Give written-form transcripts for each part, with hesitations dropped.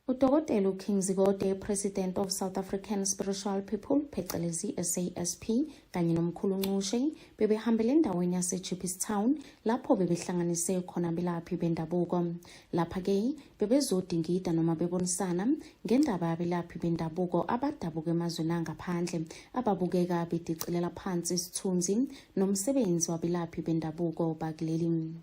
Udokotela uKingzigode, President of South African Spiritual People, phecelezi SASP, kanye nomkhulu Nxushe, bebehambele endaweni yase-Jeppes lapho bebehlanganise khona abelaphi bendabuko. Lapha-ke, bebezodingida noma bebonisana ngendaba yabelaphi bendabuko abadabuka emazweni angaphandle, ababukeka bedicilela phansi isithunzi nomsebenzi wabelaphi bendabuko bakuleli.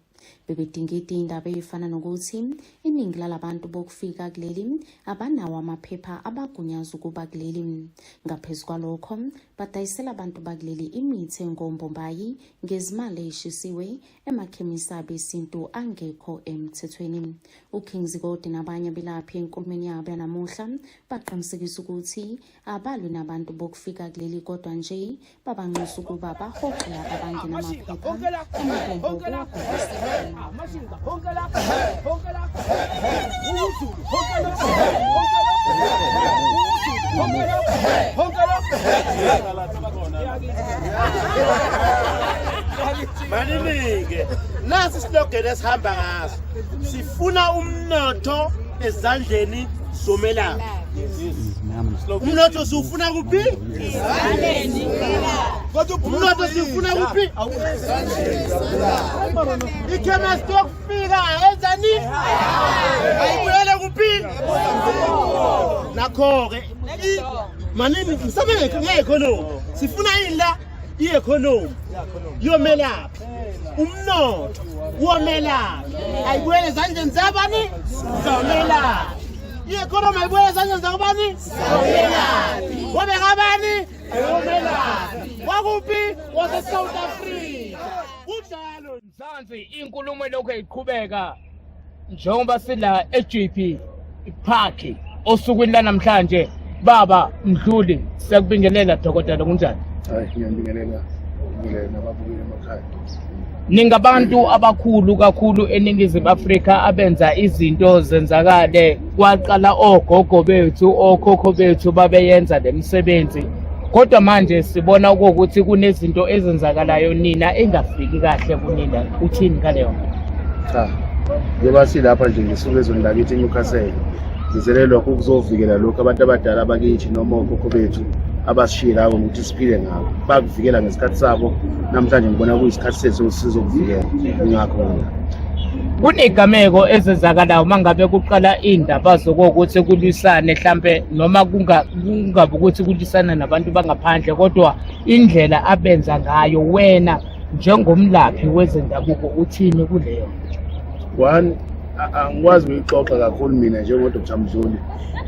Bebedingida indaba efana nokuthi iningi lalabantu bokufika kuleli abanawo amaphepha abagunyaza ukuba kuleli. Ngaphezu kwalokho, badayisela abantu bakuleli imithi engombombayi ngezimali eshisiwe emakhemisi abesintu angekho emthethweni. uKingzigode nabanye abelaphi enkulumeni yabo yanamuhla baqinisekisa ukuthi abalwi nabantu bokufika kuleli kodwa nje babanxusa ukuba bahoxe abangena amaphepha Maninike nasi slogan esihamba ngaso sifuna umnotho ezandleni zomelaphi. Umnotho siufuna kuphi? Ezandleni. Kodwa umnotho siufuna kuphi? Ikhemesti yokufika enzani? Ayibuyele kuphi? Nakho-ke manini msabeke nge-economy sifuna ila i-economy yomelaphi, umnotho womelaphi ayibuyele ezandleni zabani? Zomelaphi. I-economy ayibuyele ezandleni zakubani? Zomelaphi. Wobe ngabani? Womelaphi. Wakuphi? Wase-South Africa. Kunjalo Mzansi inkulumo lokho iqhubeka njengoba sila eJP Park osukwini lanamhlanje. Baba Mdluli, siyakubingelela dokotela kunjani? Hayi, ngiyabingelela nababukeli emakhaya. Ningabantu abakhulu kakhulu eningizimu Afrika abenza izinto zenzakale. Kwaqala ogogo bethu, okhokho bethu babeyenza lemisebenzi. Kodwa manje sibona ukuthi kunezinto ezenzakalayo nina engafiki kahle kunina. Uthini ngaleyo? Cha. Njengoba silapha nje ngesuku ezweni lakithi eNewcastle. Ngizelelwa ukuzovikela lokho abantu abadala bakithi noma okhokho bethu abasishila ukuthi siphile ngabo. Bakuvikela ngesikhathi sabo. Namhlanje ngibona kuyisikhathi sethu sizokuvikela. Ngakho Kunegameko ezenzakalayo mangabe kuqala indaba zokuthi kulwisane mhlambe noma kungabe ukuthi kulisana nabantu bangaphandle kodwa indlela abenza ngayo wena njengomlaphi wezendabuko uthini kuleyo? One, angikwazi ukuyixoxa kakhulu mina njengoDr Mdluli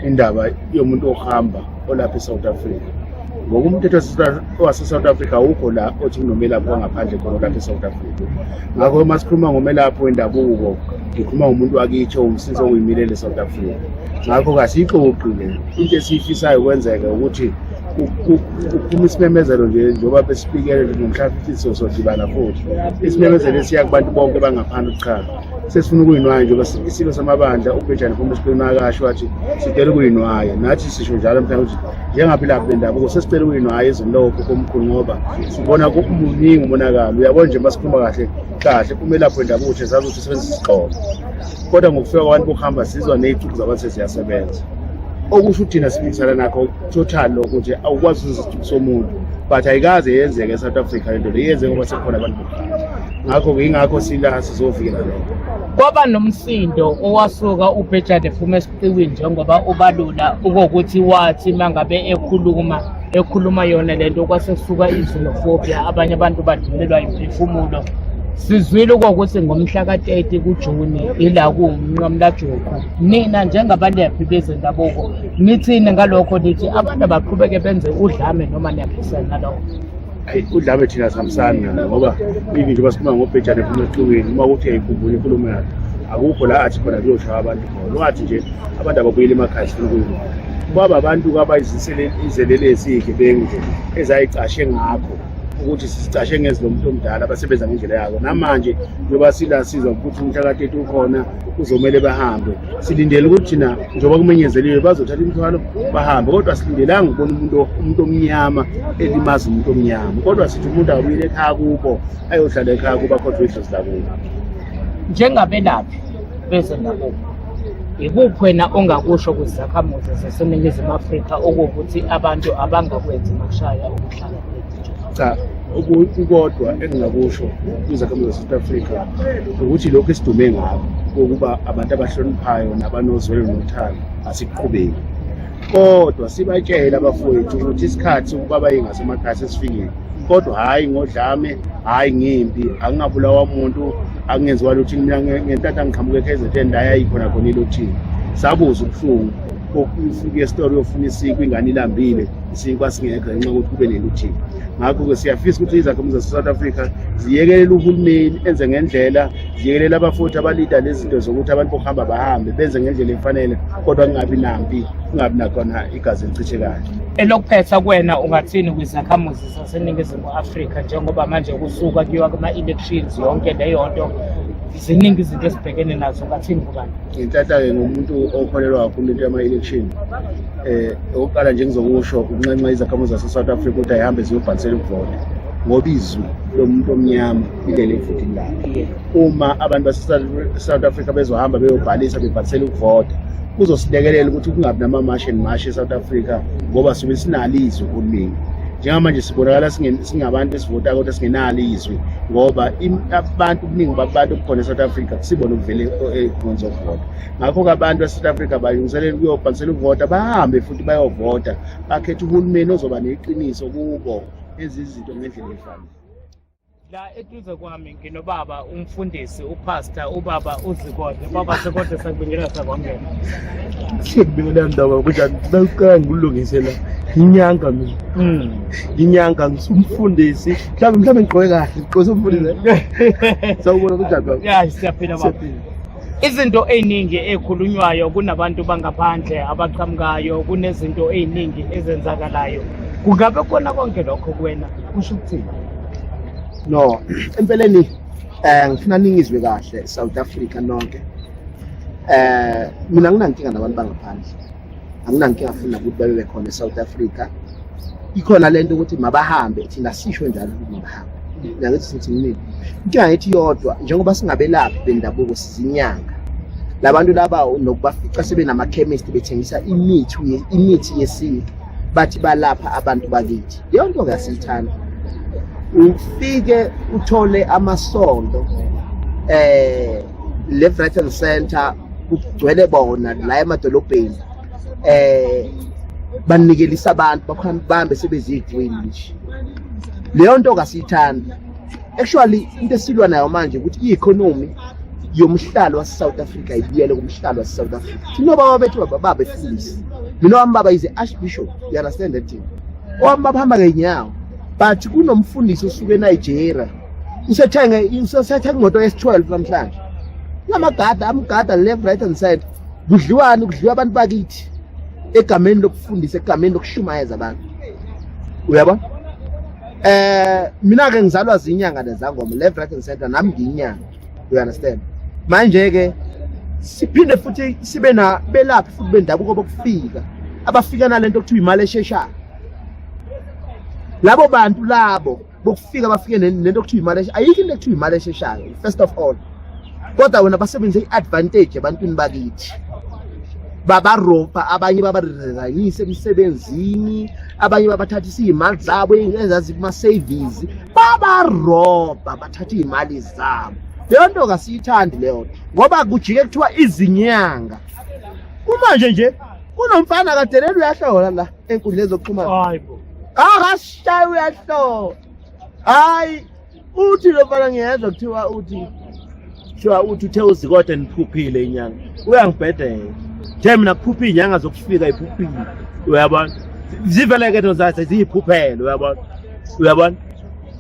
indaba yomuntu ohamba olapha eSouth Africa. Ngokumthetho wase-South Africa ukho la othi unomelaphi wangaphandle khona lapha eSouth Africa. Ngakho masikhuluma ngomelaphi wendabuko, ngikhuluma ngomuntu wakithi owumsizi oyimilele eSouth Africa. Ngakho kasixoxile into esiyifisayo kwenzeka ukuthi ukuphuma isimemezelo nje njengoba besipikele ngomhla 15 sodibana futhi. Isimemezelo esiya kubantu bonke bangaphandle cha. Sesifuna ukuyinwaya njengoba isilo samabandla uBenjamin Mkhwanazi akasho wathi sicela ukuyinwaya. Nathi sisho njalo mhlawumbe ukuthi njengabelaphi bendabuko sesicela ukuyinwaya izilokho komkhulu ngoba sibona kubuningi umonakalo. Uyabona nje masikhuluma kahle umelaphi wendabuko uzazi ukuthi usebenzisa isixhobo. Kodwa ngokufika kwabantu bokuhamba sizwa nezicubu zabantu seziyasebenza. Okusho uthina sibikisana nakho total ukuthi awukwazi ukuzisicubu somuntu but ayikaze yenzeke eSouth Africa lento leyenzeke ngoba sekhona abantu bokuhamba. Ngakho-ke ingakho sila sizovikela lokho. Kwaba nomsindo owasuka uBenjamin Mkhwanazi njengoba ubalula ukuthi wathi mangabe ekhuluma yona lento kwasesuka izinophobia abanye abantu badlulelwa imphefumulo. Sizwile ukuthi ngomhla ka-30 kuJuni ila kuMnqamlajuqu nina njengabalaphi bezendabuko nithini ngalokho nithi abantu abaqhubeke benze udlame noma niyaphikisana nalokho? Udlame thina sihambisani ngoba ivinto basikhuluma ngoBenjamin Mkhwanazi uma ukuthi ayikhumbule inkulumo yakhe akukho la athi khona kuyoshaya abantu khona. Wathi nje abantu ababuyele emakhaya sifuna ukuyibona. Kwaba abantu kwabayizelele ezigebengu ezayicashe ngakho ukuthi sicashe ngezilomuntu omdala abasebenza ngendlela yabo. Namanje njoba sizwa ukuthi umhla ka-30 ukhona uzomele bahambe. Silindele ukuthi thina njoba kumenyezeliwe bazothatha imithwalo bahambe kodwa silindelanga ukubona umuntu omnyama elimaza umuntu omnyama. Kodwa sithi umuntu abuyele ekhaya kubo ayohlala ekhaya kuba kodwa idlozi lakubo. Njengabelaphi bezendabuko ikuphi wena ongakusho kuzakhamuzi zaseNingizimu Afrika okuwukuthi abantu abangakwenzi makushaya ukuhlala cha ukodwa engingakusho kwizakhamuzi zase-South Africa ukuthi lokhu esidume ngakho ukuba abantu abahloniphayo nabanozwelo nothando asiqhubeki, kodwa sibatshele abafowethu ukuthi isikhathi ukuba baye ngasemakhaya sesifikile, kodwa hhayi ngodlame, hhayi ngimpi, akungabulawa umuntu, akungenziwa luthini. Mina ngentata ngiqhamuke KZN ndayayikhona khona ilothini, sabuza ubuhlungu ufike esitolo uyofuna isinkwa, ingane ilambile, isinkwa singekho ngenxa yokuthi kube neluthini. Ngakho-ke siyafisa ukuthi izakhamuzi zase-South Africa ziyekelele uhulumeni enze ngendlela, ziyekelele abafowethu abalida lezi zinto zokuthi abantu bokuhamba bahambe benze ngendlela efanele, kodwa kungabi nampi, kungabi nakhona igazi elichithekayo. Elokuphetha kwena ungathini kwizakhamuzi zaseNingizimu Afrika njengoba manje kusuka kuyiwa kuma-elections yonke leyo nto, ziningi izinto esibhekene nazo, ungathini kubani? Ngintata-ke ngumuntu okholelwa kakhulu into yama-election. Okokuqala nje ngizokusho ukunxenxa izakhamuzi zase-South Africa ukuthi ayihambe ziyobhalisela ukuvota ngoba izwi lomuntu omnyama ilele evotini lakhe. Uma abantu base-South Africa bezohamba beyobhalisa bebhalisela ukuvota, kuzosilekelela ukuthi kungabi nama-march and march e-South Africa ngoba sibe sinalo izwi uhulumeni. Njengamanje sibonakala singabantu esivota kodwa singenalo izwi ngoba abantu kuningi babantu kukhona eSouth Africa kusibona ukuvele ekhonza ukuvota. Ngakho-ke abantu base-South Africa balungiselela ukuyobhalisela ukuvota, bahambe futhi bayovota, bakhethe uhulumeni ozoba neqiniso kubo enza izinto ngendlela efanele. La eduze kwami nginobaba umfundisi upastor ubaba uZikodwa. Baba Zikodwa sakubingelela sakwangena. Sikubingelela ndaba kunjani? Nawuqala ngilungisela inyanga mina. Inyanga ngisumfundisi. Mhlawumbe ngigqoke kahle, ngigqoke umfundisi. Sawubona kunjani baba? Ya, siyaphila baba. Izinto eziningi ekhulunywayo kunabantu bangaphandle abaqhamukayo, kunezinto eziningi ezenzakalayo. Kungabe khona konke lokho kuwena kusho ukuthini? No, empeleni ngifuna ningizwe kahle South Africa nonke. Mina nginankinga nabantu bangaphandle. Anginankinga futhi ukuthi babe bekhona eSouth Africa. Ikhona lento ukuthi mabahambe, thina sisho njalo ukuthi mabahambe. Ngiyathi sithi mina. Inkinga yethi yodwa njengoba singabelaphi bendabuko sizinyanga. Labantu laba nokubafica sebe nama chemist bethengisa imithi yesintu bathi balapha abantu bakithi. Leyo nto ngasithanda. Ufike uthole amasondo left right and center kugcwele bona la emadolobheni banikelisa abantu bahambe sebezigwini nje. Leyo nto kasithanda. Actually into esilwa nayo manje ukuthi i-economy yomhlalo wase-South Africa ibuyele kumhlalo wase-South Africa. Thina baba bethu baba befundisi. Mina wami baba is Archbishop, you understand that thing? Wami baba hamba ngenyawo. But kunomfundisi osuke eNigeria. Usethenga imoto S12 namhlanje. Lamagada amgada left right and side. Kudliwa abantu bakithi. Egameni lokufundisa, egameni lokushumayeza abantu. Uyabona? Mina ke ngizalwa zinyanga lezangoma left right and center nami ngiyinyanga. You understand? Manje ke siphinde futhi sibe na belaphi futhi bendabuko bokufika. Abafika nalento okuthiwa imali esheshayo. Labo bantu labo bokufika bafike nento okuthiwa imali esheshayo. Ayikho into ekuthiwa imali esheshayo first of all. Kodwa wena basebenzise iadvantage ebantwini bakithi. Babaropa abanye babarezanyisa emsebenzini, abanye babathathisa izimali zabo ezazi kuma savings. Babaropa bathatha izimali zabo. Leyo nto kasiyithandi leyo ngoba kujike kuthiwa izinyanga. Kumanje nje kunomfana kadelelo uyahlola la enkundleni zokuxhumana. Hayibo. Akashayi uyahlola. Hayi uthi lo mfana ngiyezwa kuthiwa uthi uthe uZikodwa niphuphile inyanga. Uyangibhedela. Nje mina kuphupha inyanga zokufika iphuphile. Uyabona? Ziveleke into zathi ziyiphuphele uyabona? Uyabona?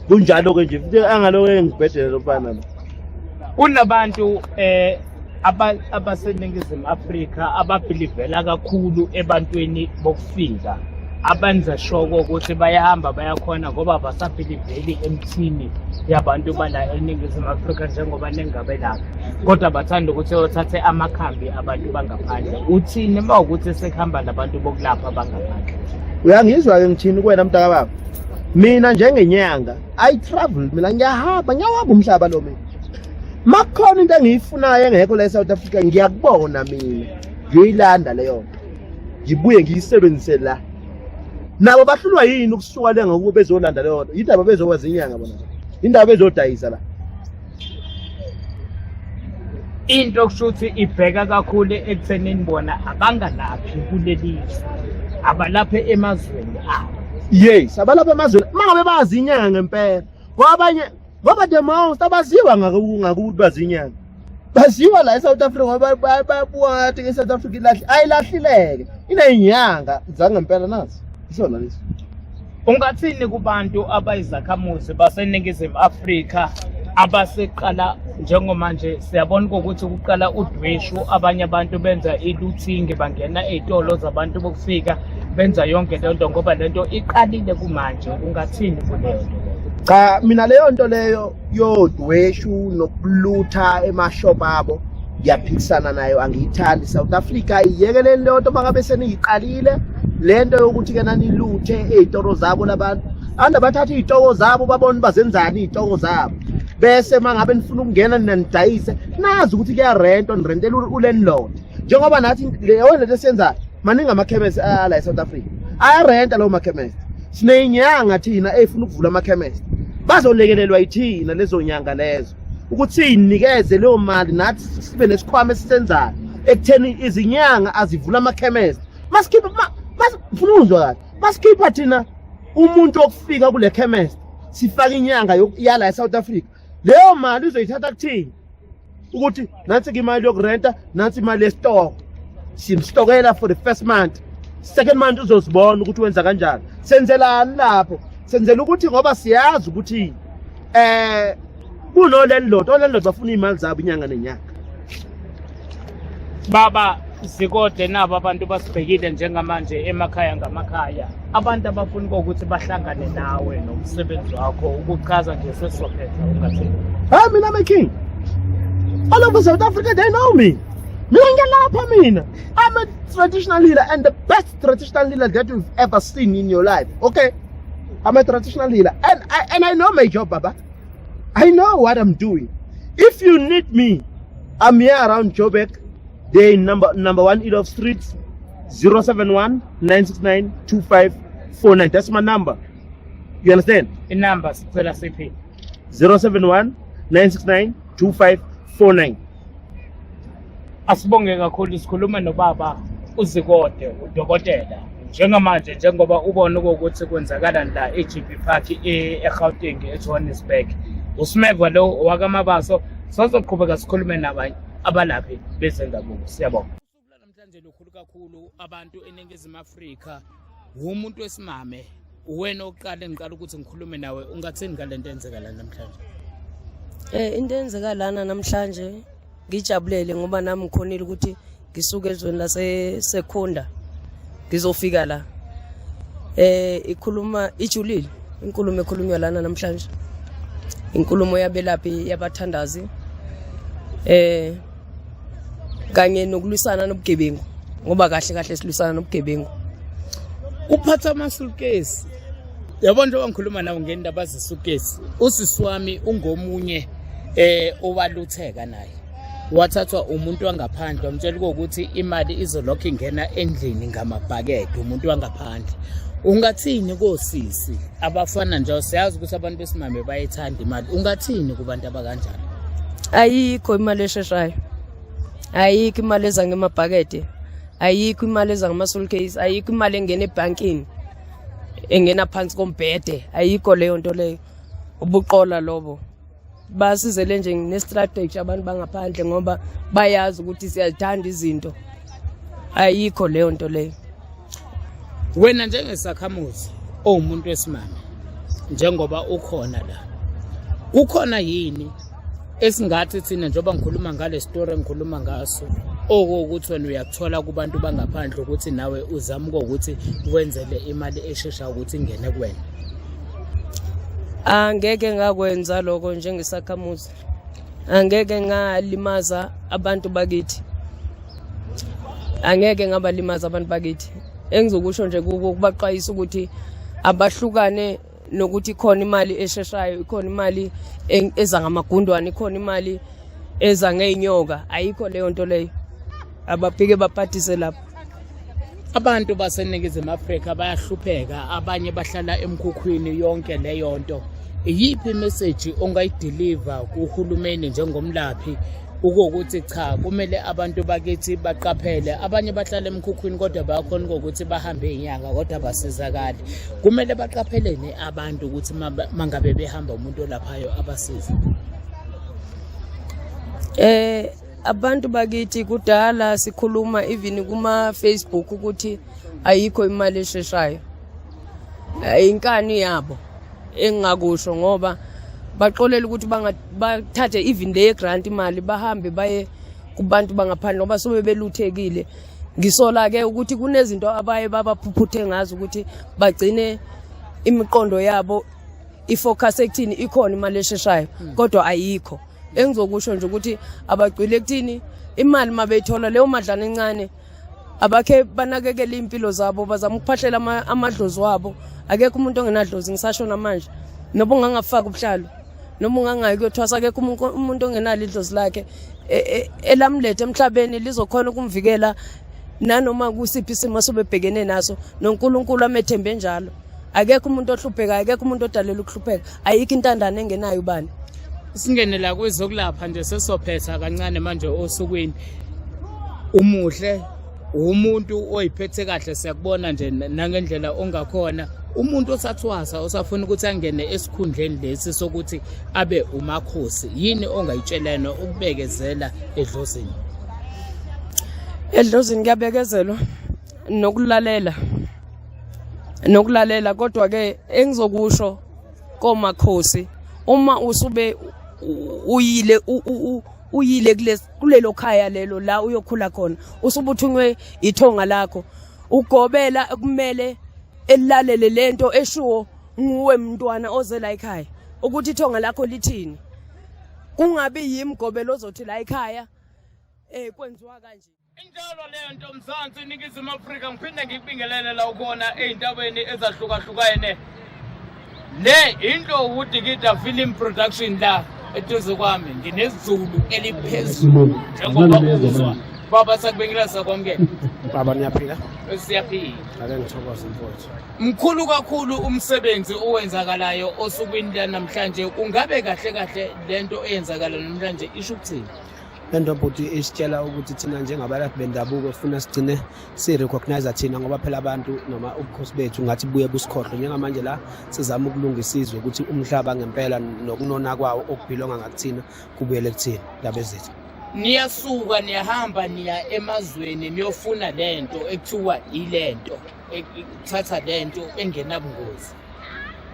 Kunjalo ke nje futhi angaloke ngibhedela lo mfana lo. Kunabantu abaseNingizimu Afrika ababhilivela kakhulu ebantwini bokufika. Abenza shoko ukuthi bayahamba bayakhona ngoba basabhiliveli emthini yabantu bala eNingizimu Afrika njengoba nengabe lapha. Kodwa bathanda ukuthi othathe amakhambi abantu bangaphandle. Uthini mawukuthi sekuhamba labantu bokulapha bangaphandle? Uyangizwa ke ngithini kuwena mntaka baba? Mina njengenyanga I travel mina ngiyahamba umhlaba lo mina. makhona into engiyifunayo engekho la eSouth Africa ngiyakubona mina ngiyoyilanda leyo ngibuye ngiyisebenzise la nabo bahlulwa yini ukusuka le ngokuba bezolanda leyo indaba bezokwazi inyanga bona indaba bezodayisa la into kushuthi ibheka kakhulu ekuthenini bona abangalaphi kuleli abalaphe emazweni abo. Yes, abalapha emazweni mangabe bazi inyanga ngempela ngoba the most abaziwa ngakuthi bazi inyanga baziwa la eSouth Africa ngoba bayabuka ke eSouth Africa ayilahlileke inenyanga zangempela nazi isona lesi. Ungathini kubantu abayizakhamuzi baseNingizimu Afrika abaseqala njengomanje siyabona ukuthi kuqala udweshu abanye abantu benza iluthingi bangena ezitolo zabantu bokufika benza yonke lento ngoba lento iqalile kumanje ungathini kulento? Cha mina leyo nto leyo yodweshu nokulutha emashop abo ngiyaphikisana nayo angiyithandi. South Africa iyekeleni leyo nto mangabe seniyiqalile lento yokuthi ke nani luthe ezitolo zabo labantu andabathatha izitoko zabo babone bazenzani izitoko zabo bese mangabe nifuna ukungena ninidayise nazi ukuthi kuyarentwa nirentela ulandlord njengoba nathi leyo lento esenza maningi amakhemesi ala eSouth Africa ayarenta lawo makhemesi sinenyanga thina efuna ukuvula amakhemesi bazolekelelwa yithina lezo nyanga lezo ukuthi sinikeze leyo mali nathi sibe nesikhwama esisenzayo ekutheni izinyanga azivula amakhemesi masikhipha mfunuzwa kahle masikhipha thina umuntu okufika kule chemist sifaka inyanga yala eSouth Africa leyo mali uzoyithatha kuthini ukuthi nansi imali yokurenta nansi imali yestock simstokela for the first month second month uzosibona ukuthi wenza kanjani senzelani lapho senzela ukuthi ngoba siyazi ukuthi kuno landlord bafuna imali zabo inyanga nenyanga. Baba Zikode nabo abantu basibhekile njengamanje emakhaya ngamakhaya abantu abafuna ukuthi bahlangane nawe nomsebenzi wakho ukuchaza nje sesophetha ungathini? Mina I'm a king. All over South Africa they know me. I'm a traditional leader and the best traditional leader that you've ever seen in your life. Okay? I'm a traditional leader and I know my job, Baba. I know what I'm doing. If you need me, I'm here around Joburg. They number 1 Elof Street 071 969 2549. That's my number. You understand? In numbers, tell us CP 071 969 2549. Asibonge kakhulu sikhuluma nobaba uZikode udokotela njengamanje njengoba ubona ukuthi kwenzakala la eGP Park eGauteng eJohannesburg uSmeva lo wakamabaso sizoqhubeka sikhulume nabanye abalaphi bezendabuko. Siyabonga. Namhlanje lukhulu kakhulu abantu eNingizimu Afrika umuntu wesimame wena oqala ngiqala ukuthi ngikhulume nawe ungathini ngalento enzeka la namhlanje? Into enzeka lana namhlanje ngijabulele ngoba nami ngikhonile ukuthi ngisuke ezweni laseSekhunda ngizofika la ikhuluma ijulile inkulumo ekhulunywa lana namhlanje inkulumo yabelaphi yabathandazi kanye nokulwisana nobugebengu ngoba kahle kahle silwisana nobugebengu. Uphatha amasukesi yabona njengoba ngikhuluma nawe ngendaba zesukesi usisiwami ungomunye owalutheka naye wathathwa umuntu wangaphandle wamtshela ukuthi imali izolokhu ingena endlini ngamabhakede umuntu wangaphandle. Ungathini kosisi abafana nje siyazi ukuthi abantu besimame bayithanda imali ungathini kubantu abakanjalo? Ayikho imali esheshayo, ayikho imali eza ngemabhakede, ayikho imali eza ngama-suitcase, ayikho imali engena ebankini engena phansi kombhede, ayikho leyo nto leyo. Ubuqola lobo basizele nje ne-strategy abantu bangaphandle ngoba bayazi ukuthi siyazithanda izinto, ayikho leyo nto leyo. Wena njengesakhamuzi owumuntu wesimame njengoba ukhona la ukhona yini esingathi thina njengoba ngikhuluma ngale story ngikhuluma ngaso ukuthi wena uyakuthola kubantu bangaphandle ukuthi nawe uzama ukuthi wenzele imali eshesha ukuthi ingene kuwena? Angeke ngakwenza lokho njengesakhamuzi, angeke ngalimaza abantu bakithi, angeke ngabalimaza abantu bakithi. Engizokusho nje kubaqayisa ukuthi abahlukane nokuthi khona imali esheshayo, ikhona imali eza ngamagundwane, ikhona imali eza ngeinyoka ayikho leyo nto leyo abaphike baphathise lapho. Abantu baseNingizimu Afrika bayahlupheka, abanye bahlala emkhukhwini yonke leyo nto. Iyiphi imessage ongayideliver kuhulumeni njengomlaphi ukuthi cha kumele abantu bakithi baqaphele, abanye bahlala emkhukhwini kodwa bayakhona ukuthi bahambe inyanga kodwa basizakala. Kumele baqapheleni abantu ukuthi mangabe behamba umuntu olaphayo abasiza. Abantu bakithi kudala sikhuluma even kuma Facebook ukuthi ayikho imali esheshayo. Inkani yabo engakusho ngoba baqolela ukuthi bathathe even le grant imali bahambe baye kubantu bangaphandle ngoba sobe beluthekile. Ngisola ke ukuthi kunezinto abaye babaphuphuthe ngazo ukuthi bagcine imiqondo yabo ifocus ekuthini ikhona imali esheshayo kodwa ayikho. Engizokusho nje ukuthi abagcwile ekuthini imali mabeyithola leyo madlana encane abakhe banakekele impilo zabo bazama ukuphahlela amadlozi wabo. Akekho umuntu ongenadlozi ngisasho namanje noba ungangafaka ubuhlalo noma ungangayi kuyothwasa akekho umuntu ongenalo idlozi lakhe elamlethe emhlabeni lizokhona ukumvikela nanoma kusiphi isimo sobebhekene naso noNkulunkulu amethembe njalo. Akekho umuntu ohlupheka, akekho umuntu odalela ukuhlupheka, ayikho intandane engenayo ubani. Singene la kwezokulapha nje sesophetha kancane manje osukwini. Umuhle umuntu oyiphethe kahle siyakubona nje nangendlela ongakhona. Umuntu osathwasa osafuna ukuthi angene esikhundleni lesi sokuthi abe umakhosi, yini ongayitshelana ukubekezela edlozini? Edlozini kuyabekezelwa nokulalela kodwa ke engizokusho komakhosi uma usube uyile kulelo khaya lelo la uyokhula khona usubuthunywe ithonga lakho ugobela kumele elalele lento eshuwo nguwe mntwana oze la ekhaya ukuthi ithonga lakho lithini, kungabi yimgobelo ozothi la ekhaya kwenziwa kanje. Injalo leyo nto Mzansi Ningizimu Afrika ngiphinde ngikubingelele la ukona ezintabeni ezahlukahlukene. Le into uDikida Film Production la eduze kwami nginesizulu eliphezulu njengoba uzwa. Baba sakubengela sakwamkela. Baba niyaphila? Siyaphila. Ake ngithokoze mfowethu. Mkhulu kakhulu umsebenzi owenzakalayo osukwini la namhlanje. Kungabe kahle lento eyenzakala namhlanje isho ukuthini? Lento futhi isitshela ukuthi thina njengabalaphi bendabuko sifuna sigcine si-recognize thina ngoba phela abantu noma ubukhosi bethu ngathi buye busikhohle. Njengamanje la sizama ukulungisa izwe ukuthi umhlaba ngempela nokunona kwawo okubhilonga ngakuthina kubuyele kuthina ndaba ezethu. Niyasuka niyahamba niya emazweni niyofuna lento ekuthiwa ilento ekuthatha lento engenabungozi.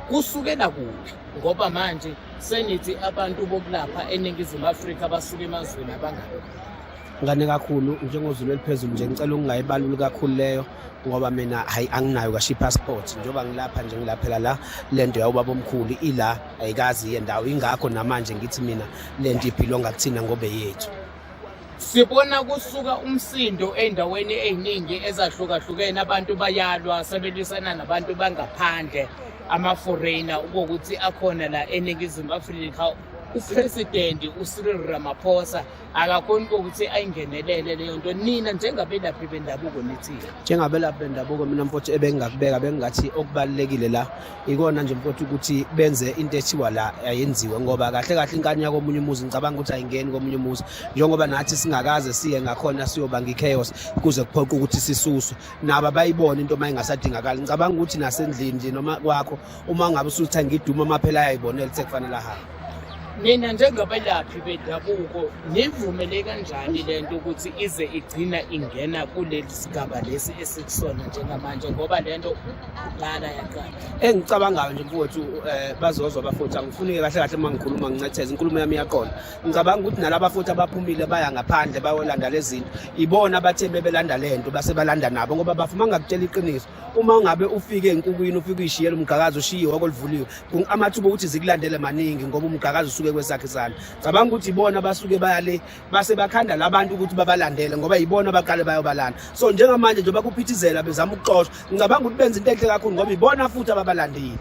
Kusukela kuphi ngoba manje senithi abantu bokulapha eNingizimu Afrika basuka emazweni abangayo? Ngane kakhulu njengozulu eliphezulu nje ngicela ungayibaluli kakhulu leyo ngoba mina hayi anginayo kashi passport njengoba ngilapha nje ngilaphela la lento yawubaba omkhulu ila ayikazi yendawo ingakho namanje ngithi mina lento iphilonga kuthina ngobe yethu. Sibona kusuka umsindo endaweni eziningi ezahlukahlukene, abantu bayalwa sebelisana nabantu bangaphandle ama-foreigner ukuthi akhona la eNingizimu Afrika. Upresident uCyril Ramaphosa akakhoni ukuthi ayingenelele leyo nto. Nina njengabelaphi bendabuko nithi? Njengabelaphi bendabuko mina mfowethu ebengingakubeka bengathi okubalekile la ikona nje mfowethu ukuthi benze into ethiwa la ayenziwe ngoba kahle inkani yako omunye umuzi ngicabanga ukuthi ayingeni komunye umuzi njengoba nathi singakaze siye ngakhona siyobanga ichaos kuze kuphoqa ukuthi sisuswe naba bayibona into mayingasadingakala. Ngicabanga ukuthi nasendlini nje noma kwakho uma ngabe usutha ngiduma amaphela ayayibonela sekufanele ahamba. Nina njengabelaphi bendabuko nivumele kanjani lento ukuthi ize igcina ingena kuleli sigaba lesi esikusona njengamanje ngoba lento kudala yaqala? Engicabangayo nje mfowethu bazozwa abafowethu angifunike kahle mangikhuluma ngincetheze inkulumo yami yaqona. Ngicabanga ukuthi nalabo futhi abaphumile baya ngaphandle bayolanda lezi zinto ibona abathembe belanda lento base balanda nabo ngoba bafuma ngakutshela iqiniso. Uma ungabe ufike enkukwini ufike uyishiyela umgqakazo ushiye okolivuliwe amathuba ukuthi zikulandele maningi ngoba umgqakazo usuke kwesakhe isandla. Ngicabanga ukuthi ibona basuke bayale base bakhanda labantu ukuthi babalandele ngoba ibona baqale bayobalanda. So njengamanje nje bakuphithizela bezama ukuxoshwa. Ngicabanga ukuthi benza into enhle kakhulu ngoba ibona futhi ababalandeli.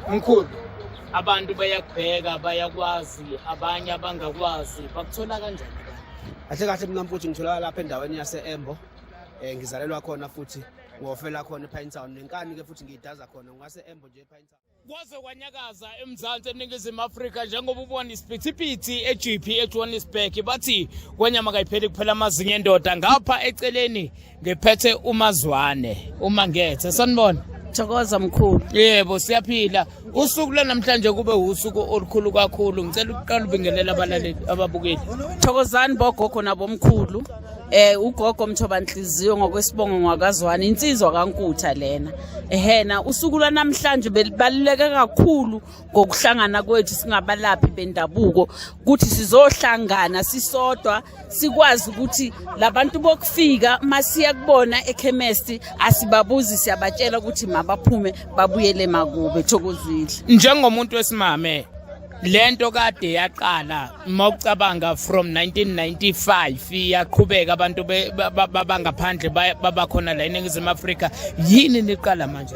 Mkhulu abantu bayakubheka bayakwazi abanye abangakwazi bakuthola kanjani kahle kahle mina mfuthu ngitholakala lapha endaweni yase-Embo ngizalelwa khona futhi ngofela khona ePinetown nenkani ke futhi ngiyidaza khona ngase-Embo nje ePinetown. Kwaze kwanyakaza eMzansi eNingizimu Afrika njengoba ubona isiphithiphithi eGP eJohannesburg bathi kwanyama kayipheli kuphela amazinyo endoda ngapha eceleni ngephethe uMazwane uMangethe sanibona. Thokoza mkhulu. Yebo siyaphila. Usuku lanamhlanje kube usuku olukhulu kakhulu. Ngicela ukuqala ubingelela abalaleli ababukeli. Thokozani bogogo nabomkhulu. Ugogo Mthobanhliziyo ngokwesibongo ngwakazwane insizwa kaNkutha lena. Ehena usuku lanamhlanje belibaluleke kakhulu ngokuhlangana kwethu singabalaphi bendabuko ukuthi sizohlangana sisodwa sikwazi ukuthi labantu bokufika masiya kubona ekhemesti asibabuzi siyabatshela ukuthi mabaphume babuyele makube Thokozile. Njengomuntu wesimame lento kade yaqala mawucabanga from 1995 yaqhubeka abantu bangaphandle babakhona la eNingizimu Afrika yini niqala manje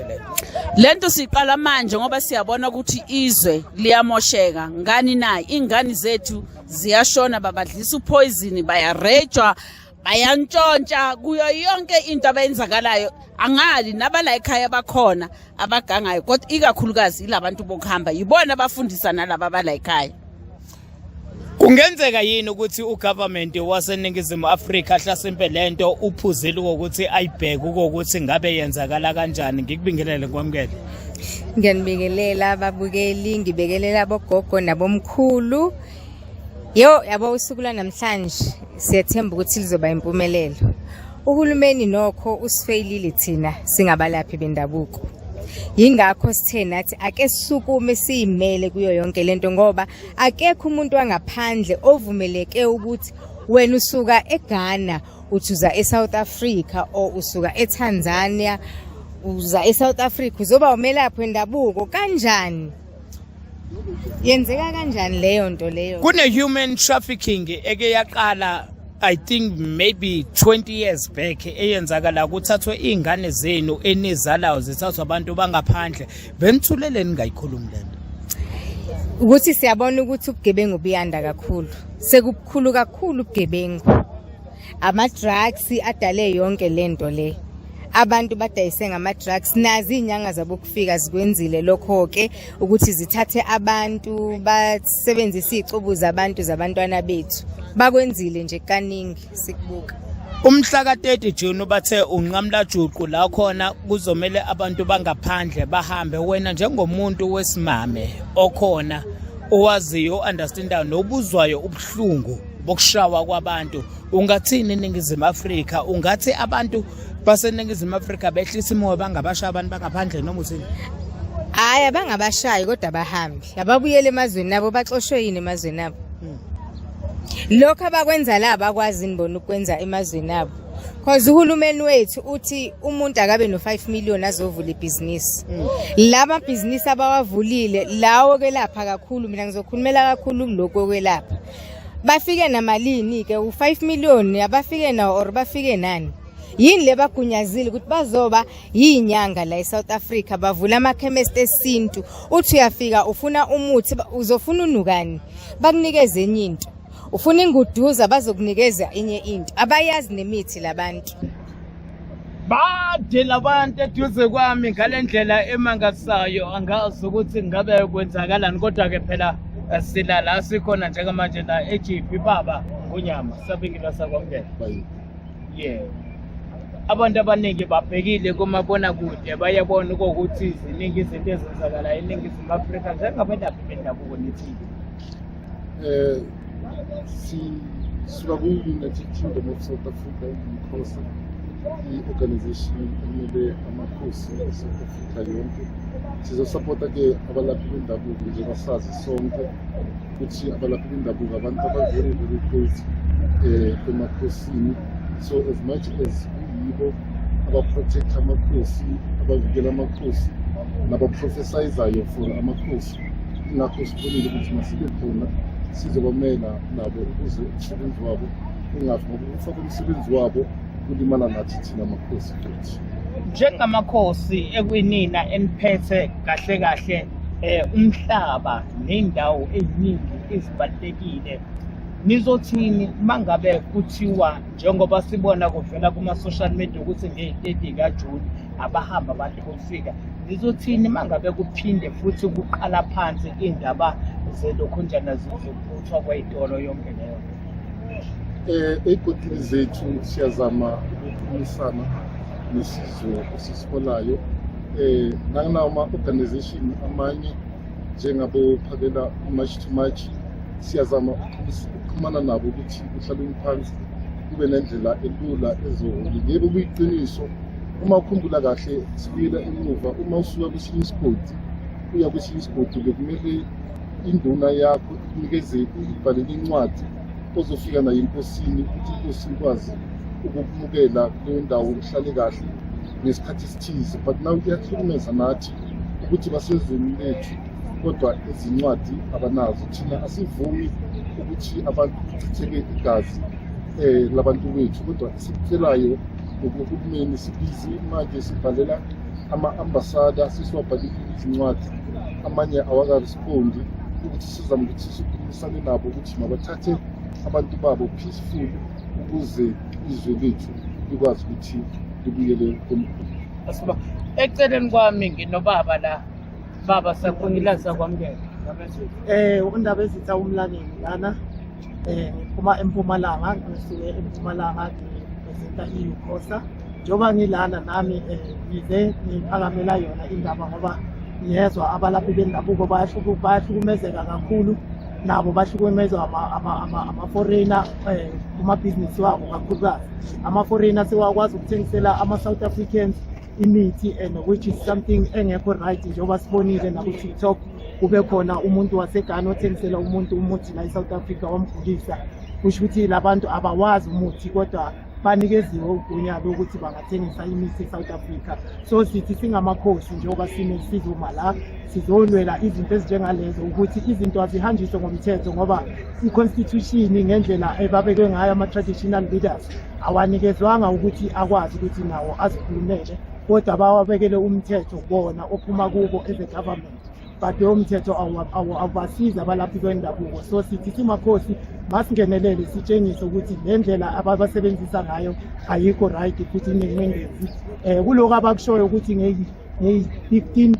lento siqala manje ngoba siyabona ukuthi izwe liyamosheka ngani nayi ingane zethu ziyashona babadlisa upoison bayarejwa bayantshontsha kuyo yonke into abayenzakalayo angali nabala ekhaya bakhona abagangayo kodwa ikakhulukazi ilabantu bokuhamba yibona abafundisa nalabo abala ekhaya. Kungenzeka yini ukuthi ugovernment waseNingizimu Afrika hlasimpe lento uphuzile ukuthi ayibheke ukuthi ngabe yenzakala kanjani ngikubingelele kwamkele. Ngiyanibingelela ababukeli ngibekelela bogogo nabomkhulu. Yabo usuku namhlanje siyathemba ukuthi lizoba impumelelo. Uhulumeni nokho usifeyilile thina singabalaphi bendabuko. Yingakho sithe nathi ake sisukume siyimele kuyo yonke lento ngoba akekho umuntu wangaphandle ovumeleke ukuthi wena usuka eGhana uthuza eSouth Africa o usuka eTanzania uza eSouth Africa uzoba umelaphi wendabuko kanjani? Yenzeka kanjani leyo nto leyo? Kune human trafficking eke yaqala I think maybe 20 years back eyenzakala ukuthathwe izingane zenu enizalayo zithathwa abantu bangaphandle benithulele ningayikhulumi lento ukuthi siyabona ukuthi ubugebengu buyanda kakhulu sekubukhulu kakhulu ubugebengu ama drugs adale yonke lento le abantu badayise ngama drugs nazi inyanga zabo kufika zikwenzile lokho ke ukuthi zithathe abantu basebenzise izicubu zabantu zabantwana bethu bakwenzile nje kaningi sikubuka. Umhla ka-30 June bathe unqamla juqu la khona kuzomela abantu bangaphandle bahambe wena njengomuntu wesimame okhona owaziyo understandayo nobuzwayo ubuhlungu bokushawa kwabantu ungathini eNingizimu Afrika ungathi abantu baseNingizimu Afrika behlisa imoya bangabashaya abantu bangaphandle noma uthini? Hayi abangabashayi kodwa bahambi ababuyele emazweni nabo baxoshwe yini emazweni abo lokho abakwenza la bakwazi inbono ukwenza emazweni abo because uhulumeni wethu uthi umuntu akabe no5 million azovula ibhizinisi lama bhizinisi abawavulile lawo kwelapha kakhulu mina ngizokhulumela kakhulu kuloko kwelapha bafike namalini ke u5 million abafike nawo or bafike nani yini lebagunyazile ukuthi bazoba yinyanga la eSouth Africa bavula amakhemesti esintu uthi uyafika ufuna umuthi uzofuna unukani bakunikeze enye into ufuna inguduza bazokunikeza enye into abayazi nemithi labantu bade labantu eduze kwami ngalendlela emangasayo angazi ukuthi ngabe kwenzakalani kodwa ke phela sila la sikhona njengamanje la eGP baba unyama sabingela sakwamkela yeah abantu abaningi babhekile kumabona kude bayabona ukuthi iziningi izinto ezenzakala eNingizimu Afrika njengabalaphi bendabuko nithi sisuka ku-United Kingdom of South Africa because i-organization emele amakhosi eSouth Africa yonke sizosapota-ke abalaphi bendabuko njengoba sazi sonke ukuthi abalaphi bendabuko abantu aba-very very close emakhosini so as much as yibo abaprotect amakhosi abavikela amakhosi nabaprofesayizayo for amakhosi ingakho sibonile ukuthi masibe khona sizobamela nabo ukuze umsebenzi wabo ungafi ngoba ufaka umsebenzi wabo kulimala nathi thina amakhosi futhi njengamakhosi ekwinina eniphethe kahle kahle umhlaba nendawo eziningi ezibalulekile. Nizothini mangabe kuthiwa njengoba sibona kuvela kuma social media ukuthi nge-30 kaJuni abahamba abantu bofika, nizothini mangabe kuphinde futhi kuqala phansi indaba zelokhunjana zizokuthwa kweyitolo yonke leyo? Ey'godini zethu siyazama ukukhulumisana nesizwe esisibolayo nama-organization amanye njengabophakela i-March to March, siyazama ukuxhumana nabo ukuthi kuhlalweni phansi kube nendlela elula ezoholi. Yebo kuyiqiniso, uma ukhumbula kahle sibuyela emuva, uma usuka kwesinye isigodi uya kwesinye isigodi bekumele induna yakho ikunikeze ibhalele incwadi ozofika nayo enkosini ukuthi inkosi ikwazi ukukumukela kuleyo ndawo uhlale kahle ngesikhathi esithize. But now kuyahlukumeza nathi ukuthi basezweni lethu kodwa izincwadi abanazo. Thina asivumi ukuthi abantu kuchitheke igazi labantu bethu, kodwa sikucelayo ngokuhulumeni sibizi manje sibhalela ama-ambasada sesiwabhalile izincwadi, amanye awakarespondi ukuthi sizame ukuthi sikhulumisane nabo ukuthi mabathathe abantu babo peaceful ukuze izwe lethu likwazi ukuthi libuyele komkhulu. Eceleni kwami nginobaba la, baba sakhongilaza kwamkela. Undaba ezitha umlaleli lana uma eMpumalanga, ngisuke eMpumalanga ngipresenta iUKOSA. Njengoba ngilana nami ngize ngiphakamela yona indaba ngoba ngiyezwa abalaphi bendabuko bayahlukumezeka kakhulu, nabo bahlukumezwa ama-foreigner kumabhizinisi wabo kakhulukazi. Ama-foreigner sewakwazi ukuthengisela ama-South Africans imithi, and which is something engekho right. Njengoba sibonile naku-TikTok kube khona umuntu waseGhana othengisela umuntu umuthi la eSouth Africa wamgulisa. Kusho ukuthi labantu abawazi umuthi kodwa banikeziwe ugunya lokuthi bangathengisa imithi eSouth Africa. So sithi singamakhosi njengoba sinesizuma la sizolwela izinto ezinjengalezo ukuthi izinto azihanjiswe ngomthetho, ngoba i-constitution ngendlela ebabekwe ngayo ama-traditional leaders awanikezwanga ukuthi akwazi ukuthi nawo azikhulumele, kodwa bawabekele umthetho bona ophuma kubo as a government. But lowo mthetho awubasiza abalaphi bendabuko. So sithi simakhosi masingenelele sitshengise ukuthi le ndlela ababasebenzisa ngayo ayikho right futhi inengcindezi. Kuloko abakushoyo ukuthi ngeyi-15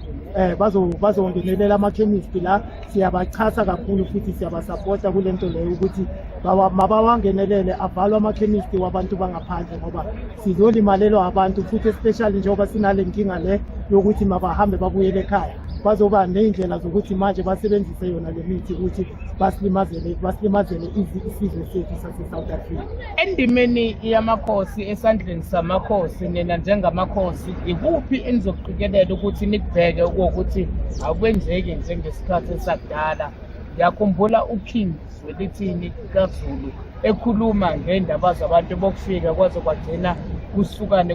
bazongenelela ama-chemist la, siyabachasa kakhulu futhi siyabasapota kule nto leyo ukuthi mabawangenelele avalwe ama-chemist wabantu bangaphandle, ngoba sizolimalelwa abantu futhi especially njengoba sinale nkinga le yokuthi mabahambe babuyele ekhaya. Bazoba ney'ndlela zokuthi manje basebenzise yona le mithi ukuthi basilimazele isizwe sethu sase-South Africa. Endimeni yamakhosi, esandleni samakhosi, nina njengamakhosi, ikuphi enizoqikelela ukuthi nikubheke ukuthi akwenzeki njengesikhathi sakudala? Ngiyakhumbula uKing Zwelithini kaZulu ekhuluma ngendaba zabantu bokufika kwaze kwagcina kusuka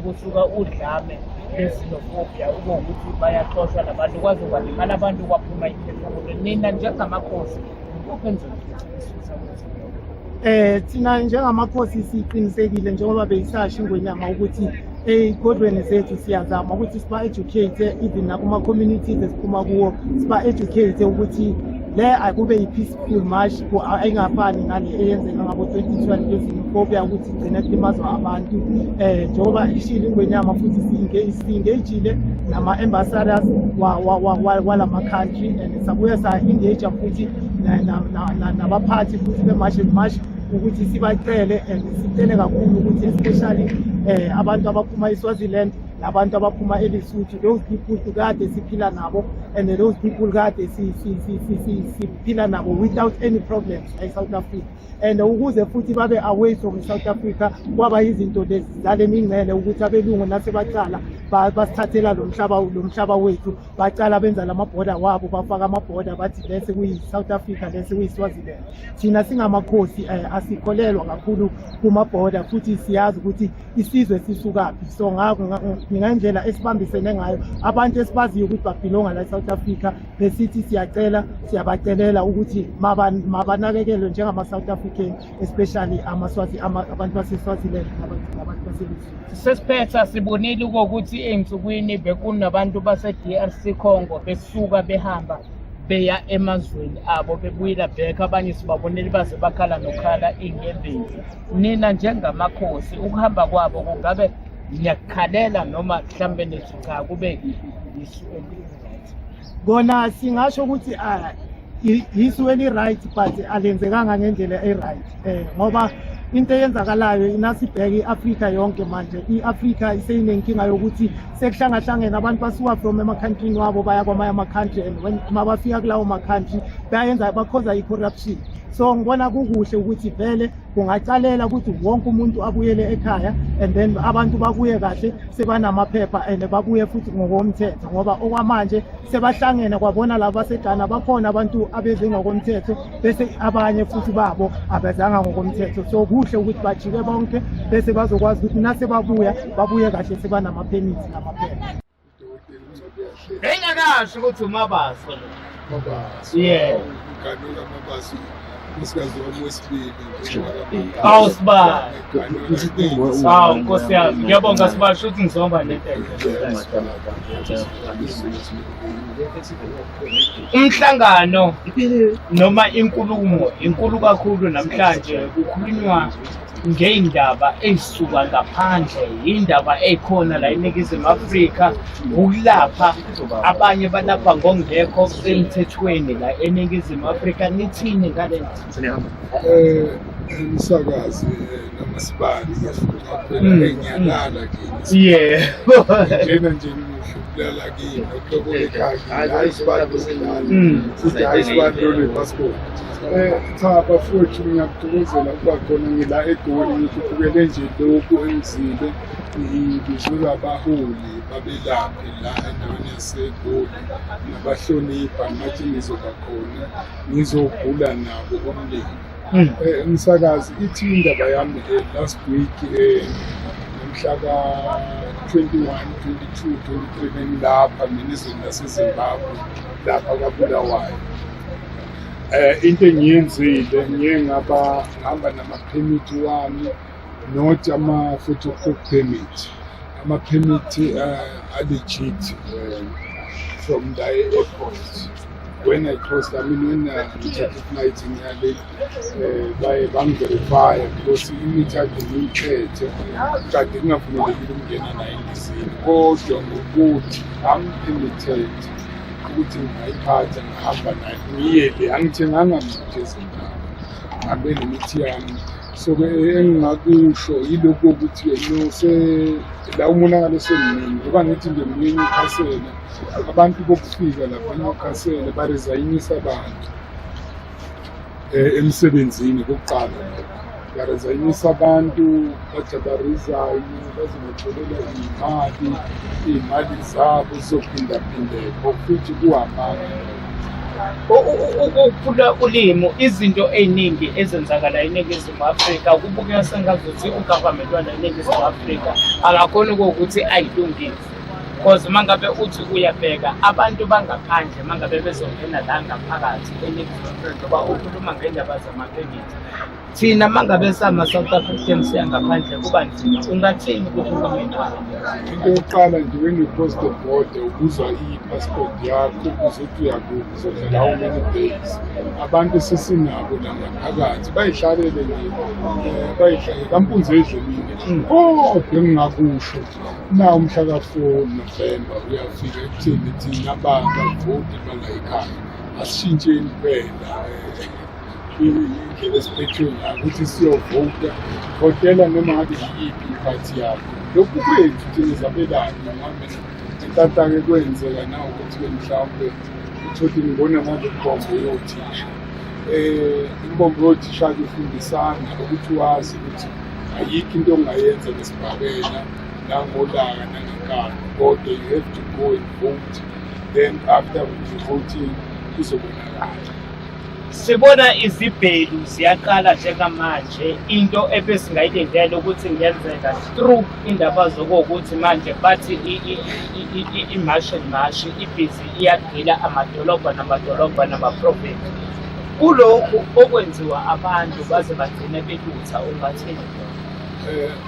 udlame lesinofobia ukuthi bayaxoshwa labantu kwaze kwalimala abantu kwaphuma iphefumulo. Nina njengamakhosi ikuphi enizoqikelela? Thina njengamakhosi siqinisekile njengoba beyisasho ingwenyama ukuthi ey'godweni zethu siyazama ukuthi siba-educate even nakuma-communities esiphuma kuwo, siba-educate ukuthi le akube yi-peaceful march ayingafani nale eyenzeka ngabo-2012 lezinofobia ukuthi igcine kulimazwa abantu. Njengoba ishile ingwenyama futhi si-engagile nama-ambassadors walama-country, and sabuye sa-engage futhi nabaphathi futhi be-march ukuthi sibacele and sicele kakhulu ukuthi especially abantu abaphuma eSwaziland nabantu abaphuma eLesotho, those people kade siphila nabo, and those people kade siphila nabo without any problems eSouth Africa. And ukuze futhi babe away from South Africa kwaba izinto lezi zale mingcele ukuthi abelungu nasebaqala basithathela lo mhlaba wethu, baqala benza lamabhoda wabo, bafaka amabhoda bathi lese kuyi-South Africa lese kuyi-Swaziland. Thina singamakhosi asikholelwa kakhulu kumabhoda futhi siyazi ukuthi isizwe sisukaphi. So ngakho ngendlela esibambisene ngayo abantu esibaziyo ukuthi babhilonga la eSouth Africa, besithi siyabacelela ukuthi mabanakekelwe njengama-South African, especially abantu base-Swaziland nabantu base-Lesotho. Sesiphetha sibonile ukuthi ey'nsukwini bekunabantu base-DRC Congo besuka behamba beya emazweni abo bebuyela back, abanye sibabonile baze bakhala nokhala inyembezi. Nina njengamakhosi ukuhamba kwabo kungabe niyakhalela noma mhlambe nithi cha kube isu eli-right? Kona singasho ukuthi isu eli-right but alenzekanga ngendlela e-right ngoba into eyenzakalayo inasibheke i-Afrika yonke manje. I-Afrika iseyinenkinga yokuthi sekuhlangahlangene abantu basuka from emakhantrini wabo baya kwamanye amakhantri, and when mabafika kulawo makhantri bayenza bakhoza i-corruption. So ngibona kukuhle ukuthi vele kungacalela ukuthi wonke umuntu abuyele ekhaya, and then abantu babuye kahle sebanamaphepha and babuye futhi ngokomthetho, ngoba okwamanje sebahlangene kwabona laba baseGhana bakhona abantu abeze ngokomthetho bese abanye futhi babo abezanga ngokomthetho. So kuhle ukuthi bajike bonke bese bazokwazi ukuthi nase babuye kahle sebanamapermits namaphepha. Engakasho ukuthi uMabaso lo. Mabaso. Yeah. Kanula Mabaso. Usigazi wami wesibili. Awusibani. Hawu Nkosi yami, ngiyabonga Sibasho ukuthi ngizomba lento. Umhlangano noma inkulumo inkulu kakhulu namhlanje kukhulunywa ngeindaba ezisuka ngaphandle, indaba ekhona la eNingizimu Afrika, ukulapha abanye balapha ngongekho semthethweni la eNingizimu Afrika. Nithini ngale nto? Umsakazi noma Sibani ngiyafuna phela engiyalala kini. Yeah. Njena nje ngiyalala kini lokho ekhaya. Hayi Sibani kusenani. Futhi hayi Sibani lo passport. Cha bafowethu ngiyakuthokozela ukuba khona ngila eGoli ngikubukele nje lokho engizile ngibizula abaholi babelaphi la endaweni yaseGoli nabahlonipha ngathi ngizoba khona ngizobhula nabo umlimi. Umsakazi ithi indaba yami last week mhla ka 21, 22, 23 bengilapha nenizweni laseZimbabwe lapha kaBulawayo. Into engiyenzile ngiye ngahamba nama-permit wami, not ama-photocopy permit. Ama-permit are-legit from the airport. When I crossed, when ngithatha iflight ngiyale baye bangiverifya because imithi ade ngiyiphethe kade kungavumelekile ukungena nayo endizini, kodwa ngokuthi am-permitted ukuthi ngayiphatha ngihamba nayo ngiyele, angithenganga mithi ezindawo, ngihambe nemithi yami. So-ke engingakusho yilokho ukuthi la umonakalo semningi, ngoba ngithi nje mningi ukhasele abantu bokufika lapha eNyukhasele barezayinyisa abantu emsebenzini kokuqala, barezayinyisa abantu bathi baresign bazobotholela iy'mali zabo zizophindaphindeka futhi kuhamanga. Ukuphula ulimo, izinto ey'ningi ezenzakala eNingizimu Afrika kubukeka sengazuthi ugovernment wala eNingizimu Afrika akakhona ukuthi ayilungise. Because mangabe uthi uyabheka abantu bangaphandle mangabe bezongena la ngaphakathi eNingizimu Afrika ukhuluma ngendaba zama-permit. Thina mangabe sama-South Africans siyangaphandle kuba nzima, ungathini kuhulumeni? Into yokuqala nje when you cross the border ubuzwa i-passport yakho, ubuze ukuthi uyakuphi, uzodlala how many days. Abantu sesinabo la ngaphakathi bayihlalele bayihlalele kampunzi edlelile. Kodwa engingakusho na umhla ka-4 November uyafika ekutheni thina abavoti bala ekhaya asishintsheni phela indlela esiphethwe ngayo ukuthi siyovota, votela noma ngabe yiphi iphathi yakho. Lokhu kwethu thina izabelani ngabe intanta-ke kwenzeka na ukuthi-ke mhlawumbe uthole ngibona ngabe imbombo yothisha. Imbombo yothisha-ke ifundisana ukuthi wazi ukuthi ayikho into ongayenza ngesibhakela nangolaka nangenkani, kodwa you have to go and vote, then after voting kuzobonakala. Sibona izibhelu ziyaqala njengamanje, into ebesingayilindele ukuthi ngenzeka through indaba zokuthi manje bathi i-marsh ibhizi iyagqila amadolobha nama-profit. Kulokhu okwenziwa abantu baze bagcine belutha ungathini?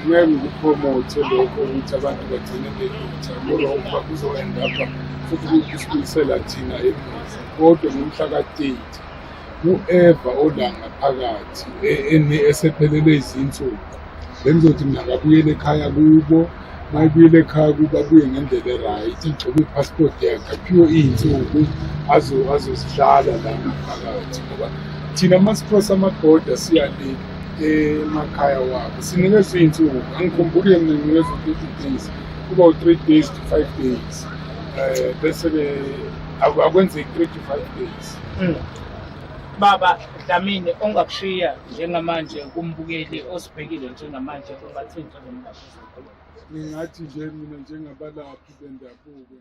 ngeke ngikupromote lokho ukuthi abantu bagcine belutha ngoba ukuba kuzoenda apha futhi kusibuyisela thina emuva. Kodwa ngomhla ka-30 whoever ola ngaphakathi esephelele izinsuku bengizothi mina akabuyele ekhaya kubo, mayebuyele ekhaya kubo abuye ngendlela e-right, igcobe i-passport yakhe aphiwe iy'nsuku azozihlala la ngaphakathi ngoba thina masiphosa amabhoda siya le emakhaya wabo sinikezwe iy'nsuku. Angikhumbule mina nginikezwe 30 days kuba u-3 days to 5 days bese-ke akwenzeki 3 to 5 days. Baba Dlamini, ongakushiya njengamanje kumbukeli osibhekile njengamanje ungathini njengamanje? Ngingathi nje mina njengabalaphi bendabuko